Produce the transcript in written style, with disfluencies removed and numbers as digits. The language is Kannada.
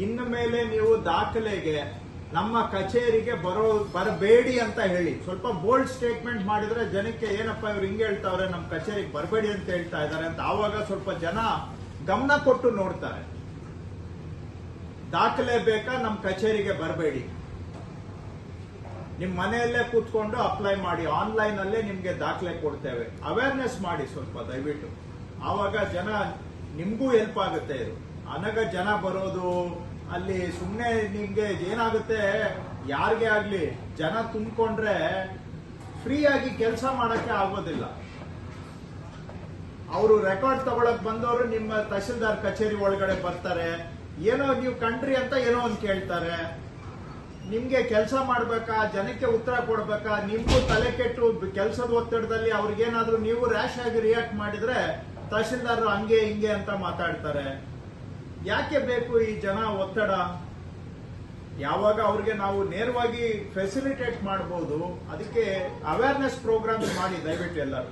ಇನ್ನು ಮೇಲೆ ನೀವು ದಾಖಲೆಗೆ ನಮ್ಮ ಕಚೇರಿಗೆ ಬರಬೇಡಿ ಅಂತ ಹೇಳಿ. ಸ್ವಲ್ಪ ಬೋಲ್ಡ್ ಸ್ಟೇಟ್ಮೆಂಟ್ ಮಾಡಿದ್ರೆ ಜನಕ್ಕೆ ಏನಪ್ಪ ಇವ್ರು ಹಿಂಗೆ ಹೇಳ್ತಾವ್ರೆ, ನಮ್ಮ ಕಚೇರಿಗೆ ಬರಬೇಡಿ ಅಂತ ಹೇಳ್ತಾ ಇದ್ದಾರೆ ಅಂತ ಆವಾಗ ಸ್ವಲ್ಪ ಜನ ಗಮನ ಕೊಟ್ಟು ನೋಡ್ತಾರೆ. ದಾಖಲೆ ಬೇಕಾ, ನಮ್ಮ ಕಚೇರಿಗೆ ಬರಬೇಡಿ, ನಿಮ್ ಮನೆಯಲ್ಲೇ ಕೂತ್ಕೊಂಡು ಅಪ್ಲೈ ಮಾಡಿ, ಆನ್ಲೈನ್ ಅಲ್ಲೇ ನಿಮ್ಗೆ ದಾಖಲೆ ಕೊಡ್ತೇವೆ. ಅವೇರ್ನೆಸ್ ಮಾಡಿ ಸ್ವಲ್ಪ ದಯವಿಟ್ಟು. ಆವಾಗ ಜನ ನಿಮ್ಗೂ ಹೆಲ್ಪ್ ಆಗುತ್ತೆ. ಇದು ಅನಗ ಜನ ಬರೋದು ಅಲ್ಲಿ ಸುಮ್ಮನೆ ನಿಮ್ಗೆ ಏನಾಗುತ್ತೆ, ಯಾರಿಗೆ ಆಗ್ಲಿ ಜನ ತುಂಬಿಕೊಂಡ್ರೆ ಫ್ರೀ ಆಗಿ ಕೆಲಸ ಮಾಡಕ್ಕೆ ಆಗೋದಿಲ್ಲ. ಅವರು ರೆಕಾರ್ಡ್ ತಗೊಳಕ್ ಬಂದವರು ನಿಮ್ಮ ತಹಶೀಲ್ದಾರ್ ಕಚೇರಿ ಒಳಗಡೆ ಬರ್ತಾರೆ, ಏನೋ ನೀವು ಕಂಡ್ರಿ ಅಂತ ಏನೋ ಒಂದು ಕೇಳ್ತಾರೆ. ನಿಮ್ಗೆ ಕೆಲಸ ಮಾಡ್ಬೇಕಾ, ಜನಕ್ಕೆ ಉತ್ತರ ಕೊಡ್ಬೇಕಾ, ನಿಮ್ಗೂ ತಲೆ ಕೆಟ್ಟು ಕೆಲಸದ ಒತ್ತಡದಲ್ಲಿ ಅವ್ರಿಗೇನಾದ್ರೂ ನೀವು ರ್ಯಾಶ್ ಆಗಿ ರಿಯಾಕ್ಟ್ ಮಾಡಿದ್ರೆ ತಹಶೀಲ್ದಾರ್ ಹಂಗೆ ಹಿಂಗೆ ಅಂತ ಮಾತಾಡ್ತಾರೆ. ಯಾಕೆ ಬೇಕು ಈ ಜನ ಒತ್ತಡ? ಯಾವಾಗ ಅವ್ರಿಗೆ ನಾವು ನೇರವಾಗಿ ಫೆಸಿಲಿಟೇಟ್ ಮಾಡಬಹುದು, ಅದಕ್ಕೆ ಅವೇರ್ನೆಸ್ ಪ್ರೋಗ್ರಾಮ್ಸ್ ಮಾಡಿ ದಯವಿಟ್ಟು ಎಲ್ಲರೂ.